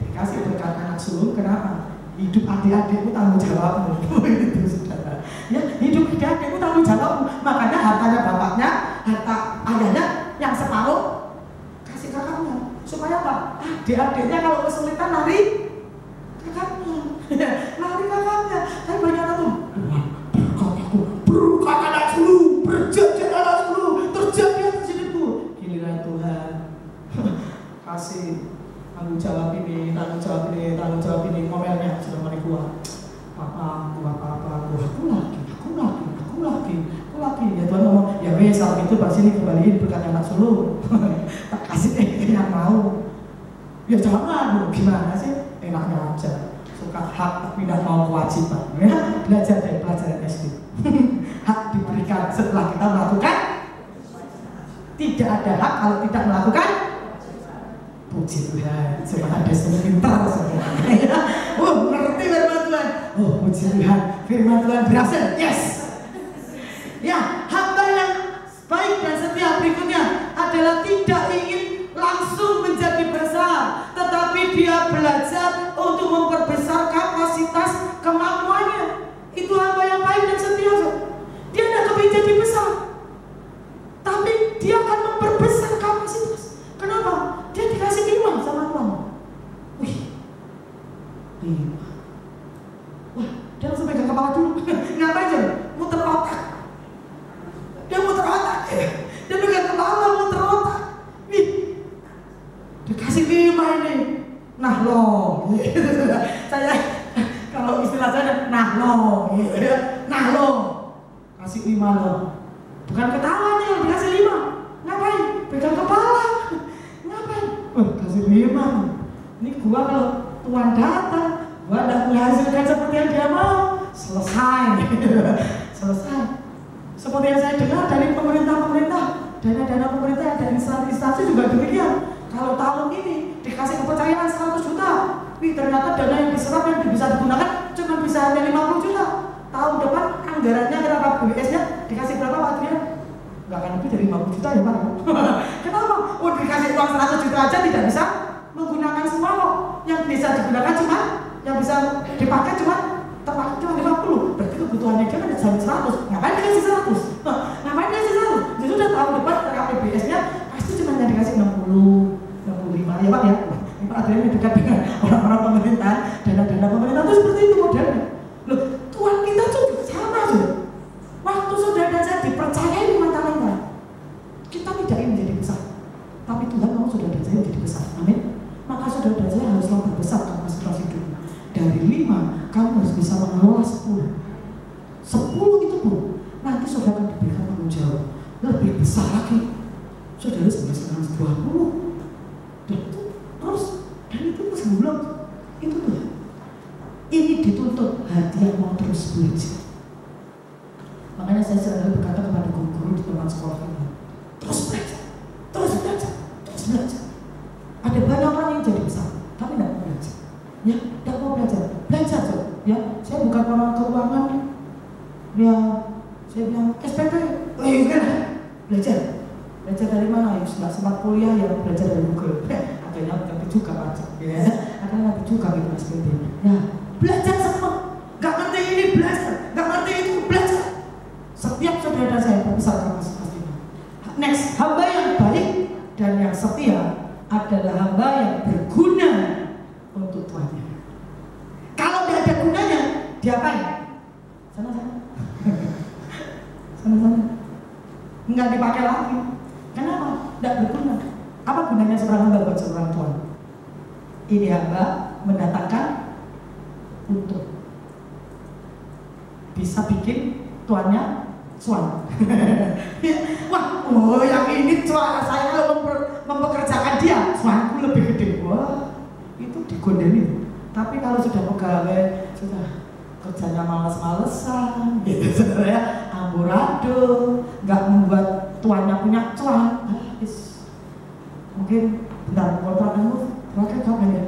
Dikasih berkat anak sulung, kenapa? Hidup adik-adikmu tanggung jawabmu. Itu saudara. Ya, hidup adik-adikmu tanggung jawabmu. Makanya hartanya bapaknya, harta ayahnya yang separuh kasih kakaknya. Supaya apa? Adik-adiknya kalau kesulitan lari kakaknya. Lari kakaknya. Tapi banyak orang tuh, berkat anak sulung, berjajar anak sulung, terjadi atas hidupku. Giliran Tuhan kasih tanggung jawab ini, ngomelnya sudah mulai kuat. Aku lagi. Ya Tuhan ngomong, ya wes kalau gitu pas ini kembaliin berkat anak sulung. Tak kasih yang mau. Ya jangan, gimana sih? Enaknya aja. Suka hak tapi tidak mau kewajiban. Ya, belajar dari pelajaran SD. Hak diberikan setelah kita melakukan. Tidak ada hak kalau tidak melakukan. Puji Tuhan, cuma ada sebentar saudara. Ngerti firman Tuhan. Puji Tuhan, firman Tuhan berhasil. Yes. Ya, hamba yang baik dan setia berikutnya adalah tidak ingin langsung menjadi besar, tetapi dia belajar untuk memperbesar kapasitas kemampuannya. Itu hamba yang baik dan setia. Dia tidak kepingin jadi besar, tapi dia akan memperbesar kapasitas. Kenapa? Dia dikasih iman sama Tuhan. Iman. Wah, dia langsung pegang kepala dulu. Ngapain aja? Muter otak. Dia muter otak. Dia pegang kepala, muter otak. Dikasih iman ini. Nah loh. Saya kalau istilah saya nah loh. Kasih iman loh. Bukan ketawanya yang dikasih iman. Ngapain? Pegang kepala. Kasih iman. Ini gua kalau Tuhan datang, gua tidak menghasilkan seperti yang dia mau. Selesai. Seperti yang saya dengar dari pemerintah, dana pemerintah dari instansi juga demikian. Kalau tahun ini dikasih kepercayaan 100 juta, ternyata dana yang diserap yang bisa digunakan cuma bisa hanya 50 juta. Tahun depan anggarannya kenapa BPS-nya dikasih berapa Pak Adrian? Nggak akan lebih dari 50 juta ya Pak. Kenapa? Dikasih uang 100 juta aja tidak bisa menggunakan semua kok. Yang bisa digunakan cuma, yang bisa dipakai cuma 50. Berarti kebutuhannya dia kan sampai 100. Ngapain dikasih 100? Ngapain dikasih 100? Jadi udah tahun depan APBS-nya pasti cuma yang dikasih 60, 65 ya Pak ya. Ini Pak Adrian dekat dengan orang-orang pemerintahan, dana pemerintahan itu seperti itu modelnya. Loh, Tuhan kita juga sama aja. Waktu saudara dan saya dipercayai 5 talenta, kita tidak ingin menjadi besar, tapi Tuhan mau saudara dan saya menjadi besar. Amin. Maka saudara dan saya haruslah berbesar kapasitas hidup. Dari 5, kamu harus bisa mengelola 10. 10 itu pun nanti saudara akan diberikan tanggung jawab lebih besar lagi. Saudara sampai sekarang 20. Dan itu terus, dan itu masih belum. Itu tuh. Ini dituntut hati yang mau terus belajar. Makanya saya selalu berkata kepada guru-guru di teman sekolah ini, terus belajar. Ada banyak orang yang jadi besar, tapi tidak mau belajar. Ya, tidak mau belajar saja. Ya, saya bukan orang keuangan. Ya, saya bilang SPP, belajar dari mana? Ya, sudah sempat kuliah ya belajar dari Google. Akhirnya tapi juga pajak, ya. Akhirnya tapi juga gitu SPP. Ya, belajar semua. Gak ngerti ini belajar, gak ngerti itu belajar. Setiap saudara saya berbesar kapasitasnya. Next, hamba yang baik dan yang setia adalah hamba yang berguna untuk Tuhannya. Kalau tidak ada gunanya, diapain? Sana. Enggak dipakai lagi. Kenapa? Tidak berguna. Apa gunanya seorang hamba buat seorang Tuhan? Ini hamba mendatangkan untuk bisa bikin tuannya cuan. Yang ini cuan, saya kalau mempekerjakan dia, cuanku lebih gede. Wah, itu digondelin. Tapi kalau sudah pegawai, sudah kerjanya males-malesan, gitu saudara ya, amburadul, nggak membuat tuannya punya cuan, Mungkin bentar, kontrakanmu terakhir kapan ya?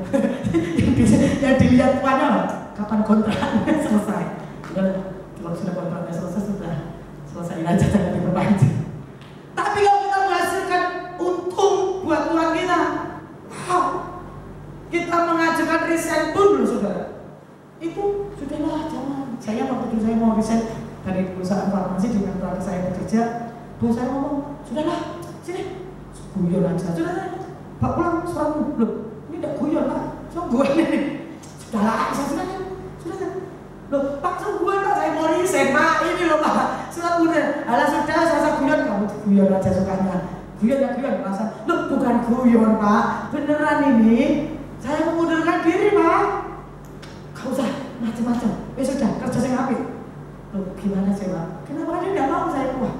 Yang dilihat tuannya kapan kontraknya selesai. Kalau sudah kontraknya selesai, sudah selesai aja, jangan diperpanjang. Tapi kalau kita menghasilkan untung buat Tuhan kita, wow, kita mengajukan resign pun loh saudara, itu sudahlah, jangan. Saya waktu itu saya mau resign dari perusahaan farmasi dengan pelatih saya bekerja, bos saya ngomong, sudahlah, sini, guyon aja, sudahlah, Pak pulang suratmu, loh, ini tidak guyon Pak, sungguhan ini, sudahlah, sudah, loh, Pak sungguhan Pak, saya mau resign Pak, ini loh Pak, surat udah, alah sudah, saya guyon, kamu guyon aja sukanya, guyon ya guyon, rasa, loh bukan guyon Pak, beneran ini, saya mengundurkan diri Pak, gak usah macam-macam, sudah kerja saya ngapain? Loh gimana sih Pak? Kenapa dia tidak mau saya keluar?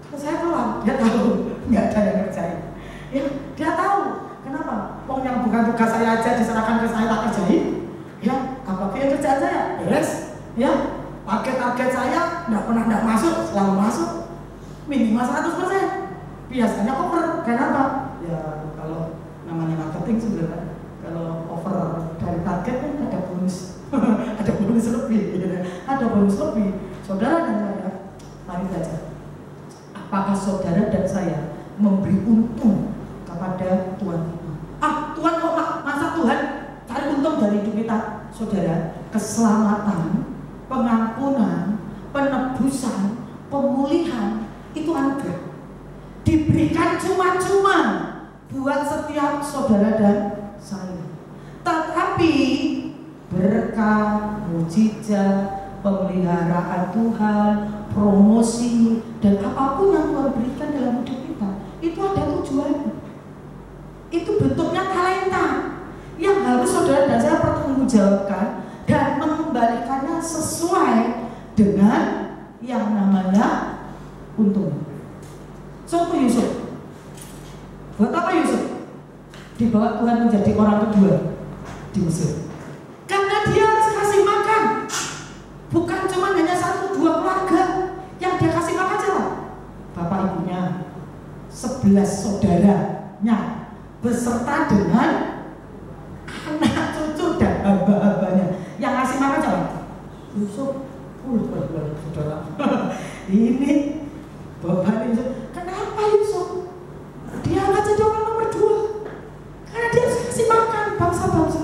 Kalau saya keluar, dia tahu nggak ada yang kerjain. Ya, dia tahu. Kenapa? Wong yang bukan tugas saya aja diserahkan ke saya tak kerjain. Ya, apakah yang kerjaan saya? Beres. Ya, target-target saya nggak masuk, selalu masuk. Minimal 100%. Biasanya over. Kenapa? Ya, kalau namanya marketing sebenarnya, kalau over dari target kan ada bonus. Ada bonus lebih, ada bonus lebih. Saudara dan saya, mari belajar. Apakah saudara dan saya memberi untung kepada Tuhan kita? Tuhan kok masa Tuhan cari untung dari hidup kita? Saudara, keselamatan, pengampunan, penebusan, pemulihan itu anugerah. Diberikan cuma-cuma buat setiap saudara dan saya. Tetapi berkat, mujizat, pemeliharaan Tuhan, promosi, dan apapun yang Tuhan berikan dalam hidup kita, itu ada tujuannya. Itu bentuknya talenta yang harus saudara dan saya pertanggungjawabkan dan mengembalikannya sesuai dengan yang namanya untung. Contoh Yusuf. Buat apa Yusuf? Dibawa Tuhan menjadi orang kedua di Mesir. Karena dia harus kasih makan. Bukan cuma hanya 1-2 keluarga yang dia kasih makan saja. Bapak ibunya, 11 saudaranya, beserta dengan anak cucu dan hamba-hambanya. Yang kasih makan siapa? Yusuf. Saudara. Ini Bapak Yusuf. Kenapa Yusuf? Dia akan jadi orang nomor 2. Karena dia harus kasih makan bangsa-bangsa.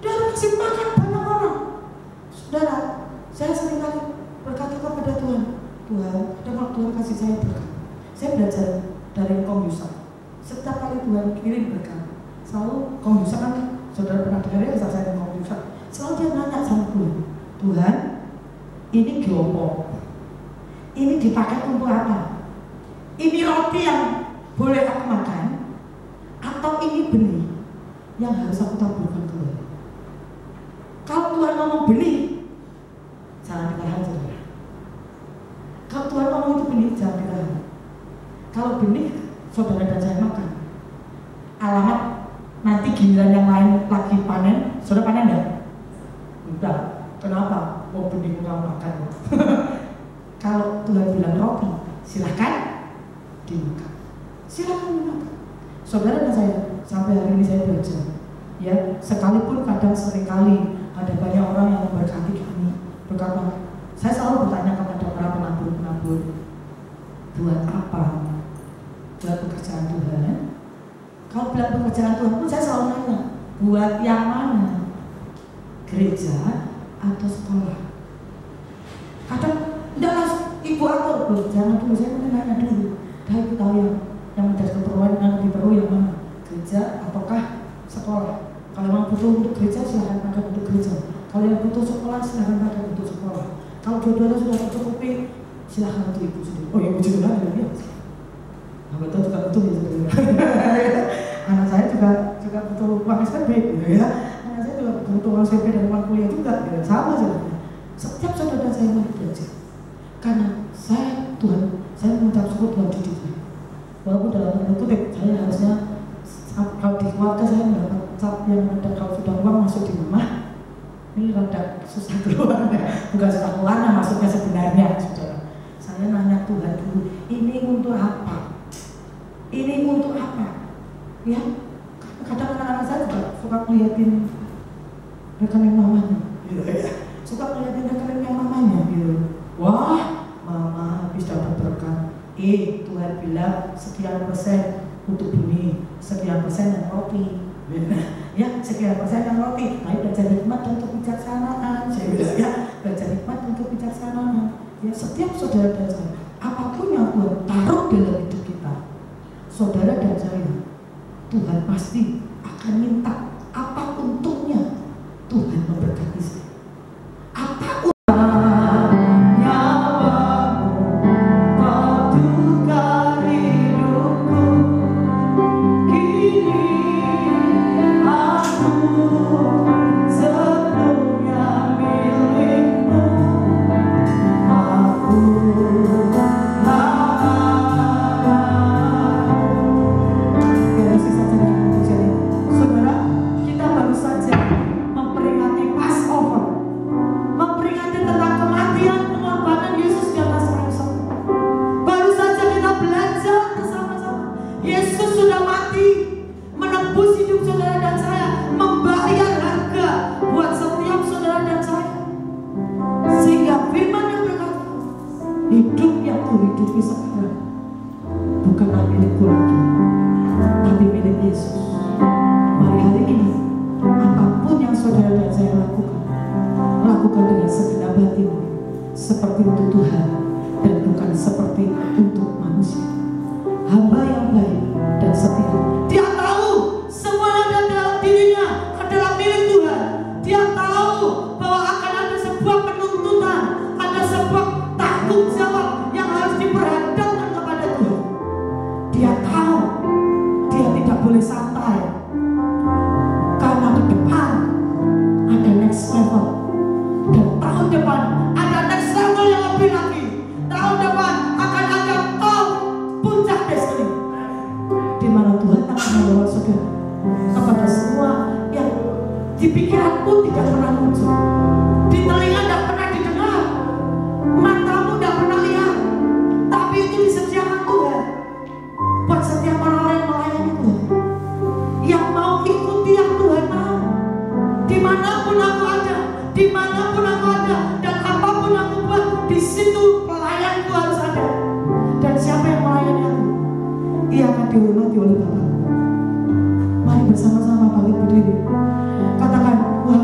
Dia harus kasih makan banyak orang. Saudara, saya seringkali berkata kepada Tuhan, Tuhan, kalau Tuhan kasih saya berkat. Saya belajar dari Kom Yusak. Setiap kali Tuhan kirim berkat, selalu Kom Yusak kan, saudara pernah dengar ya saya dengan Kom Yusak. Selalu dia nanya sama Tuhan, Tuhan, ini geopo, ini dipakai untuk apa? Ini roti yang boleh aku makan, atau ini benih yang harus aku taburkan Tuhan? Kalau Tuhan ngomong benih, jangan ditahan saudara. Kalau Tuhan ngomong itu benih, jangan ditahan. Kalau benih, saudara dan saya makan. Alamat nanti giliran yang lain lagi panen, saudara panen enggak? Enggak. Kenapa? Mau benih kamu makan. Kalau Tuhan bilang roti, silahkan dimakan. Silahkan dimakan. Saudara dan saya, sampai hari ini saya belajar. Ya, sekalipun kadang seringkali ada banyak orang yang memberkati kami, berkata, saya selalu bertanya kepada para penabur-penabur, buat apa? Buat pekerjaan Tuhan? Kalau bilang pekerjaan Tuhan pun saya selalu nanya, buat yang mana? Gereja atau sekolah? Kadang, enggak langsung ibu atur, loh, jangan dulu, saya nanya dulu. Dah ibu tahu yang menjadi keperluan yang lebih perlu yang mana? Gereja ataukah sekolah? Kalau yang butuh untuk gereja, silahkan pakai untuk gereja. Kalau yang butuh sekolah, silahkan pakai untuk sekolah. Kalau dua-duanya sudah tercukupi, silahkan untuk ibu sendiri. Oh, ibu juga kan ya? Nah, betul juga betul ya sebenarnya. Anak saya juga butuh uang SPP, ya. Anak saya juga butuh uang SPP dan uang kuliah juga, ya. Sama sebenarnya. Setiap saudara saya mau belajar. Karena saya Tuhan, saya mengucap syukur Tuhan didik saya. Walaupun dalam tanda kutip, saya harusnya kalau di keluarga saya mendapat cap yang ada kalau sudah uang masuk di rumah, ini rada susah keluar, bukan susah keluarnya maksudnya sebenarnya, saudara. Saya nanya Tuhan dulu, ini untuk apa? Ini untuk apa? Ya, kadang anak-anak saya juga suka ngeliatin rekening mamanya, gitu ya. Suka ngeliatin rekeningnya mamanya, gitu. Wah, mama habis dapat berkat. Tuhan bilang sekian persen untuk ini, sekian persen yang roti. Ya, sekian persen yang roti. Ayo belajar hikmat dan kebijaksanaan. Saya bilang ya, belajar hikmat dan kebijaksanaan. Ya, setiap saudara dan saya, apapun yang Tuhan taruh dalam hidup kita, saudara dan saya, Tuhan pasti akan minta apa untungnya Tuhan memberkati saya. Apa hidup yang kau hidupi sekarang bukanlah milikku lagi, tapi milik Yesus. Mari hari ini, apapun yang saudara dan saya lakukan dengan segenap hatimu, seperti untuk Tuhan dan bukan seperti untuk manusia. Hamba yang baik dan setia, dia tahu semua yang ada dalam dirinya adalah milik Tuhan. Dia tahu bahwa akan ada sebuah penuntutan, ada sebuah tanggung jawab yang harus diperhadapkan kepada Tuhan. Dia tahu dia tidak boleh santai, karena ke depan ada next level, dan tahun depan ada next level yang lebih lagi. Tahun depan akan ada top puncak destiny, di mana Tuhan akan membawa saudara kepada semua yang di pikiranmu tidak pernah muncul, di telinga tidak pernah didengar, matamu tidak pernah lihat, tapi itu disediakan Tuhan buat setiap orang yang melayani Tuhan, yang mau ikuti yang Tuhan mau. Dimanapun aku ada, dimanapun aku ada, dan apapun aku buat, di situ pelayanku harus ada. Dan siapa yang melayani aku, ia akan dihormati oleh Bapa. Mari bersama-sama bangkit berdiri. Katakan, Tuhan,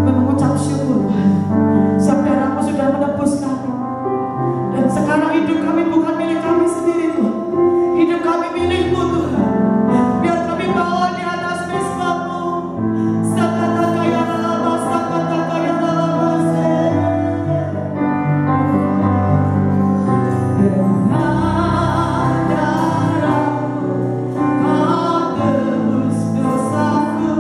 kami mengucap syukur, saudaraku sudah menebus kami. Dan sekarang hidup kami bukan milik kami sendiri, Tuhan. Hidup kami milik-Mu, Tuhan. Biar kami bawa di atas mesbah-Mu. Sakata kaya lama, sakata kaya lama, dengan darah-Mu kau tebus dosaku.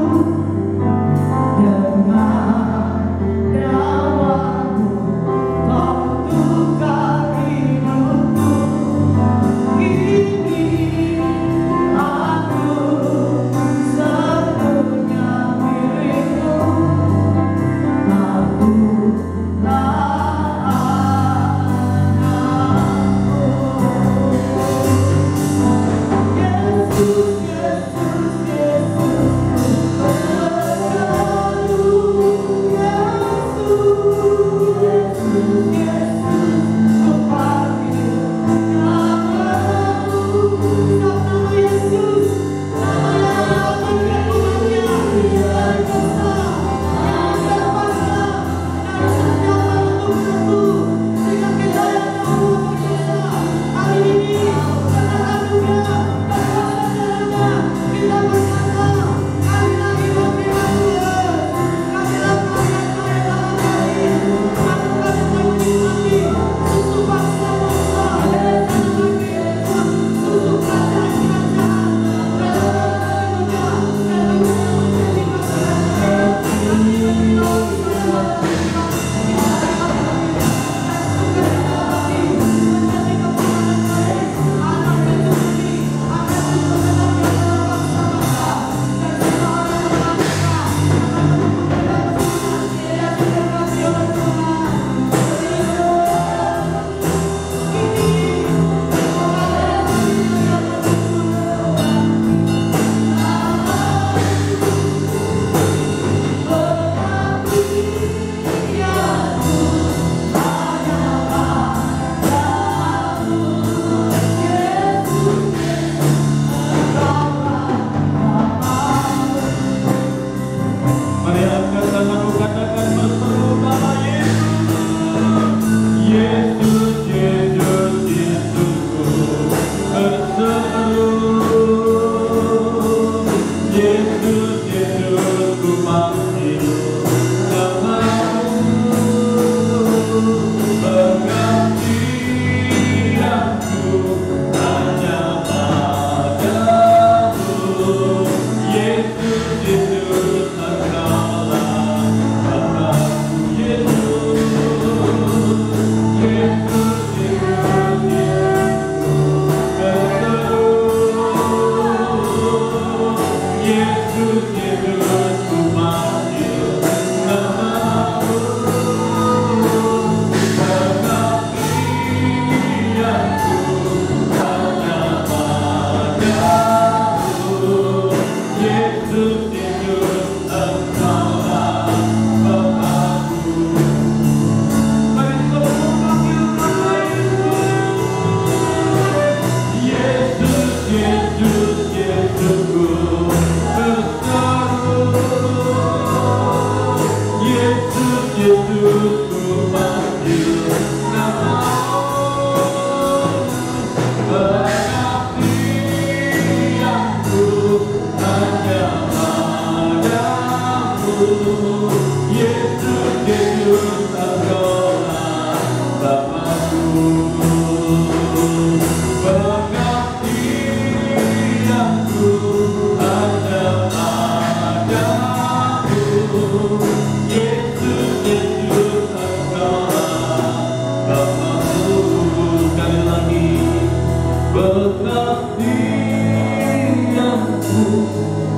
Pengabdianku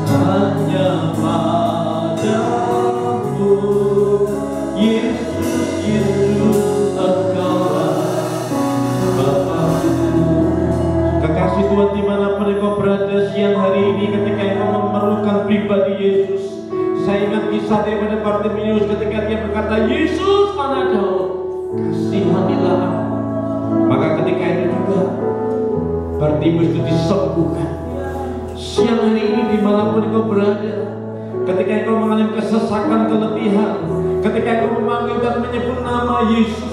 hanya padamu, Yesus, Yesus, Engkaulah Bapakku. Kekasih Tuhan, dimanapun engkau berada siang hari ini, ketika engkau memerlukan pribadi Yesus, saya ingat kisah daripada Bartimeus ketika dia berkata, Yesus, anak Daud, kasihanilah aku. Maka ketika itu juga Bartimeus itu disembuhkan. Siang hari ini dimanapun engkau berada, ketika engkau mengalami kesesakan, keletihan, ketika engkau memanggil dan menyebut nama Yesus,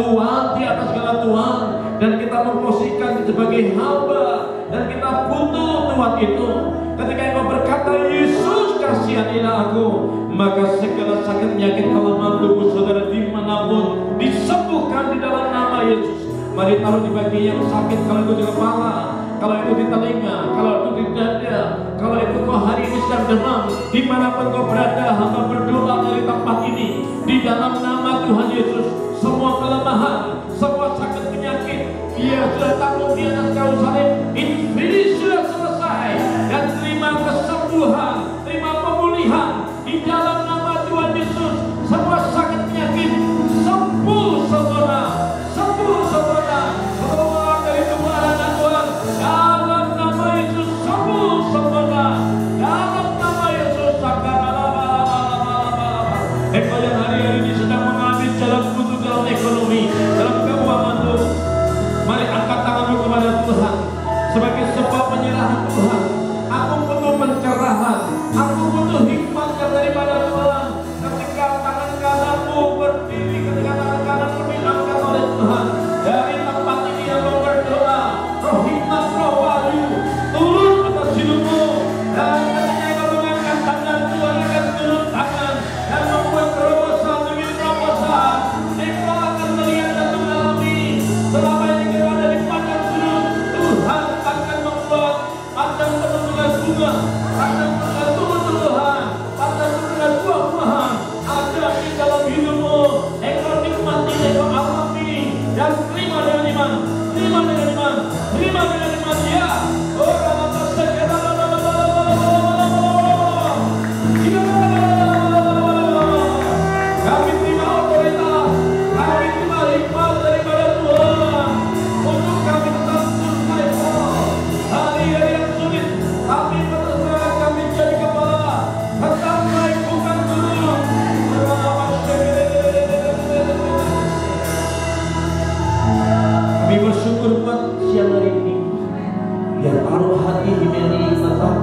Tuhan di atas segala Tuhan, dan kita memposisikan sebagai hamba, dan kita butuh Tuhan itu. Ketika engkau berkata, Yesus, kasihanilah aku, maka segala sakit penyakit kelemahan tubuh saudara dimanapun disembuhkan di dalam nama Yesus. Mari taruh di bagian yang sakit, kalau itu di kepala, kalau itu di telinga, kalau itu di dada, kalau itu kau hari ini sedang demam, dimanapun kau berada, hamba berdoa dari tempat ini, di dalam nama Tuhan Yesus, semua kelemahan, semua sakit penyakit, dia sudah tanggung di atas kayu salib, ini sudah selesai, dan terima kesembuhan, terima pemulihan, di dalam nama Tuhan Yesus. Semua sakit penyakit sembuh sempurna, sembuh sempurna, keluar dari tubuh anak Tuhan, dalam nama Yesus sembuh sempurna, dalam nama Yesus. Engkau yang hari-hari ini sedang mengambil jalan buntu dalam ekonomi, dalam keuangan Tuhan, mari angkat tanganmu kepada Tuhan sebagai sebuah penyerahan. Tuhan, aku butuh pencerahan, aku butuh hikmat daripada Tuhan. Ketika tangan kananmu berdiri, ketika tangan kananmu diangkat oleh Tuhan, dari tempat ini aku berdoa, roh hikmat, roh wahyu turun atas hidupmu. Dan ketika kau mengangkat tangan, Tuhan akan turun tangan dan membuat terobosan demi terobosan. Engkau akan melihat dan mengalami selama ini kau ada di padang gurun, Tuhan akan membuat padang penuh dengan bunga, padang penuh dengan tumbuh-tumbuhan, padang penuh dengan buah-buahan ada di dalam hidupmu. Engkau nikmati, engkau alami, dan terima dengan iman, terima dengan iman, terima dengan iman. Ya, kami terima otoritas, kami terima hikmat daripada Tuhan untuk kami tetap survival hari-hari yang sulit, tapi betul-betul kami jadi kepala, tetap naik bukan turun. Kami bersyukur buat siang hari ini, biar taruh hati ini tetap